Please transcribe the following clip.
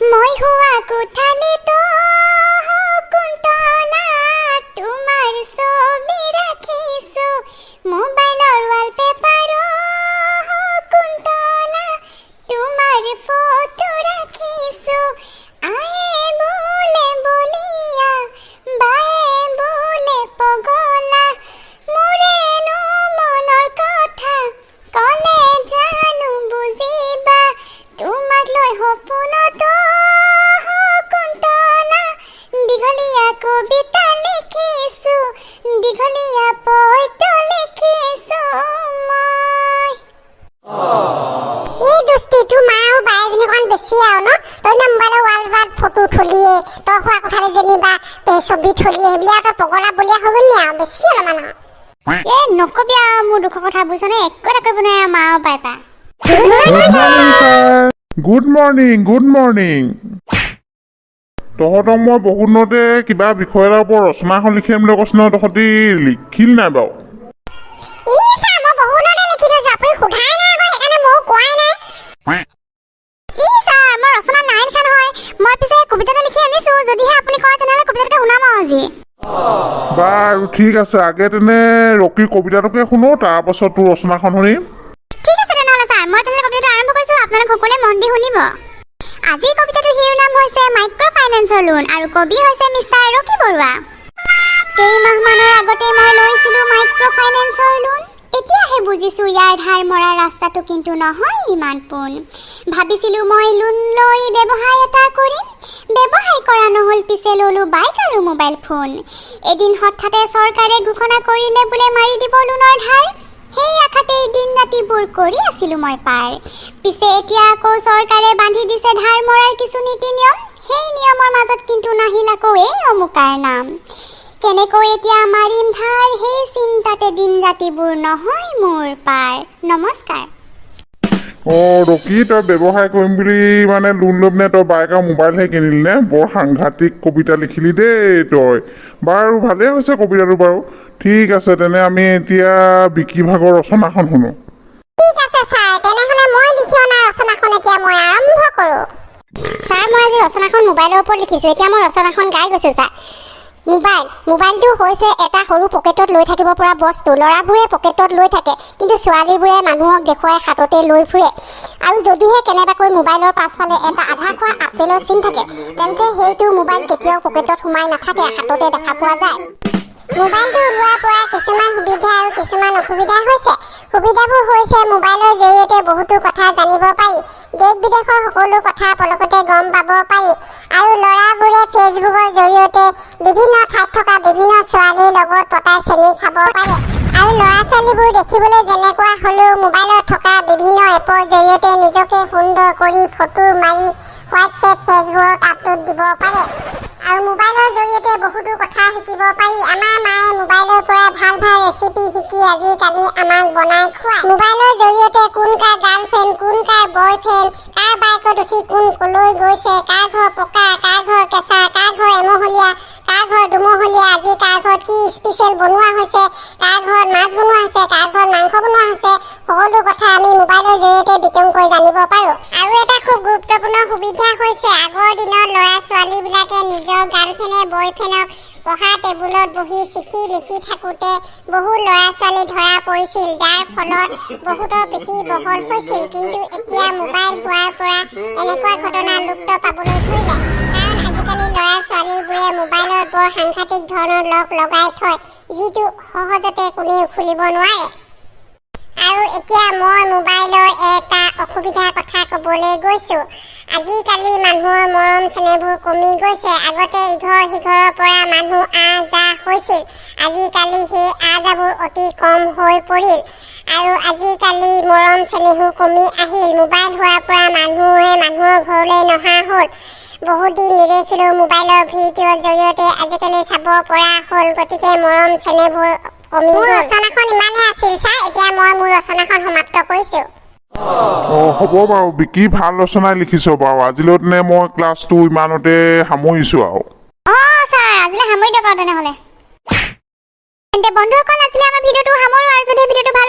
মই হুৱা কোঠালে তো কুন্তলা তোমাৰ ছবি ৰাখিছো মোবাইলৰ ৱালপেপাৰ কুন্তলা তোমাৰ ফটো ৰাখিছো আয়ে বোলে বলিয়া বায়ে বোলে পগলা মোৰেনো মনৰ কথা কলে জানো বুজিবা তোমাক লৈ সপোনত দীঘলীয়া কবিতা লিখিছো দীঘলীয়া পইতা লিখিছো মই এই দুষ্টিটো মাও বাইজনী অকণ বেছি আৰু ন তই নম্বৰৰ ৱালত ফটো থলিয়ে তই খোৱা কথালে যেনিবা ছবি থলিয়ে এইবিলাক তই পগলা বলিয়া হৈ গ'লি আৰু বেছি অলপমান এ নকবি আৰু মোৰ দুখৰ কথা বুজিছনে একো এটা কৰিব নোৱাৰে মাও পাই পা গুড মৰ্নিং তহঁতক মই বহুদিনতে কিবা বিষয় এটাৰ ওপৰত ৰচনা এখন লিখিম বুলি কৈছোঁ নহয় তহঁতি লিখিল নাই বাৰু বাৰু ঠিক আছে আগে তেনে ৰকিৰ কবিতাটোকে শুনো তাৰপাছত তোৰ ৰচনাখন শুনিম আজি কবিতাটোৰ শিৰোনাম হৈছে মাইক্ৰ ফাইনেন্সৰ লোন আৰু কবি হৈছে মিষ্টাৰ ৰকি বৰুৱা কেইমাহমানৰ আগতে মই লৈছিলোঁ মাইক্ৰ ফাইনেন্সৰ লোন এতিয়াহে বুজিছোঁ ইয়াৰ ধাৰ মৰা ৰাস্তাটো কিন্তু নহয় ইমান পোন ভাবিছিলোঁ মই লোন লৈ ব্যৱসায় এটা কৰিম ব্যৱসায় কৰা নহ'ল পিছে ল'লোঁ বাইক আৰু মোবাইল ফোন এদিন হঠাতে চৰকাৰে ঘোষণা কৰিলে বোলে মাৰি দিব লোনৰ ধাৰ সেই আশাতেই দিন ৰাতিবোৰ কৰি আছিলোঁ মই পাৰ পিছে এতিয়া আকৌ চৰকাৰে বান্ধি দিছে ধাৰ মৰাৰ কিছু নীতি নিয়ম সেই নিয়মৰ মাজত কিন্তু নাহিল আকৌ এই অমুকাৰ নাম কেনেকৈ এতিয়া মাৰিম ধাৰ সেই চিন্তাতে দিন ৰাতিবোৰ নহয় মোৰ পাৰ নমস্কাৰ ৰকি তই ব্যৱসায় কৰিম বুলি মানে লোন লৈ পিনে তই বাইক আৰু মোবাইলহে কিনিলি নে বৰ সাংঘাতিক কবিতা লিখিলি দেই তই বাৰু ভালেই হৈছে কবিতাটো বাৰু ঠিক আছে তেনে আমি এতিয়া বিকি ভাগৰ ৰচনাখন শুনো ঠিক আছে ছাৰ তেনেহ'লে মই লিখি অনা ৰচনাখন এতিয়া মই আৰম্ভ কৰোঁ ছাৰ মই আজি ৰচনাখন মোবাইলৰ ওপৰত লিখিছোঁ এতিয়া মই ৰচনাখন গাই গৈছোঁ ছাৰ মোবাইলটো হৈছে এটা সৰু পকেটত লৈ থাকিব পৰা বস্তু ল'ৰাবোৰে পকেটত লৈ থাকে কিন্তু ছোৱালীবোৰে মানুহক দেখুৱাই হাততে লৈ ফুৰে আৰু যদিহে কেনেবাকৈ মোবাইলৰ পাছফালে এটা আধা খোৱা আপেলৰ চিন থাকে তেন্তে সেইটো মোবাইল কেতিয়াও পকেটত সোমাই নাথাকে হাততে দেখা পোৱা যায় মোবাইলটো ওলোৱাৰ পৰা কিছুমান সুবিধা আৰু কিছুমান অসুবিধা হৈছে সুবিধাবোৰ হৈছে মোবাইলৰ জৰিয়তে বহুতো কথা জানিব পাৰি দেশ বিদেশৰ সকলো কথা পলকতে গম পাব পাৰি আৰু ল'ৰাবোৰে ফেচবুকৰ জৰিয়তে বিভিন্ন ঠাইত থকা বিভিন্ন ছোৱালীৰ লগত পতাই চেনি খাব পাৰে আৰু ল'ৰা ছোৱালীবোৰ দেখিবলৈ যেনেকুৱা হ'লেও মোবাইলত থকা বিভিন্ন এপৰ জৰিয়তে নিজকে সুন্দৰ কৰি ফটো মাৰি হোৱাটছএপ ফেচবুকত আপলোড দিব পাৰে আৰু মোবাইলৰ জৰিয়তে বহুতো কথা শিকিব পাৰি আমাৰ মায়ে মোবাইলৰ পৰা ভাল ভাল ৰেচিপি শিকি আজিকালি আমাক বনাই খুৱায় মোবাইলৰ জৰিয়তে কোন কাৰ গাৰ্লফ্ৰেণ্ড কোন কাৰ বয়ফ্ৰেণ্ড কাৰ বাইকত উঠি কোন কলৈ গৈছে কাৰ ঘৰ পকা কাৰ ঘৰ কেঁচা কাৰ ঘৰ এমহলীয়া কাৰ ঘৰ দুমহলীয়া আজি কাৰ ঘৰত কি স্পেচিয়েল বনোৱা হৈছে কাৰ ঘৰত মাছ বনোৱা হৈছে কাৰ ঘৰত মাংস বনোৱা হৈছে সকলো কথা আমি মোবাইলৰ জৰিয়তে বিতংকৈ জানিব পাৰোঁ আৰু এটা খুব গুৰুত্বপূৰ্ণ সুবিধা হৈছে আগৰ দিনত ল'ৰা ছোৱালীবিলাকে নিজৰ গাৰ্লফ্ৰেণ্ডে বয়ফ্ৰেণ্ডক পঢ়া টেবুলত বহি চিঠি লিখি থাকোঁতে বহু ল'ৰা ছোৱালী ধৰা পৰিছিল যাৰ ফলত বহুতৰ পিঠি বহল হৈছিল কিন্তু এতিয়া মোবাইল হোৱাৰ পৰা এনেকুৱা ঘটনা লুপ্ত পাবলৈ ধৰিলে কাৰণ আজিকালি ল'ৰা ছোৱালীবোৰে মোবাইলত বৰ সাংঘাতিক ধৰণৰ লগ লগাই থয় যিটো সহজতে কোনেও খুলিব নোৱাৰে আৰু এতিয়া মই মোবাইলৰ এটা অসুবিধাৰ কথা ক'বলৈ গৈছোঁ আজিকালি মানুহৰ মৰম চেনেহবোৰ কমি গৈছে আগতে ইঘৰ সিঘৰৰ পৰা মানুহ আহ যাহ হৈছিল আজিকালি সেই আহ যাহবোৰ অতি কম হৈ পৰিল আৰু আজিকালি মৰম চেনেহো কমি আহিল মোবাইল হোৱাৰ পৰা মানুহে মানুহৰ ঘৰলৈ নহা হ'ল বহুত দিন নিদেখিলেও মোবাইলৰ ভিডিঅ'ৰ জৰিয়তে আজিকালি চাব পৰা হ'ল গতিকে মৰম চেনেহবোৰ কমি গ'ল ৰচনাখন ইমানেই আছিল ছাৰ এতিয়া মই মোৰ ৰচনাখন সমাপ্ত কৰিছোঁ হ'ব বাৰু বিকি ভাল ৰচনাই লিখিছ বাৰু আজিলৈ তেনে মই ক্লাছটো ইমানতে সামৰিছোঁ আৰু ছাৰ আজিলৈ সামৰি দিয়ক আৰু তেনেহ'লে বন্ধুসকল আজিলৈ আমাৰ ভিডিঅ'টো সামৰোঁ আৰু যদি ভিডিঅ'টো ভাল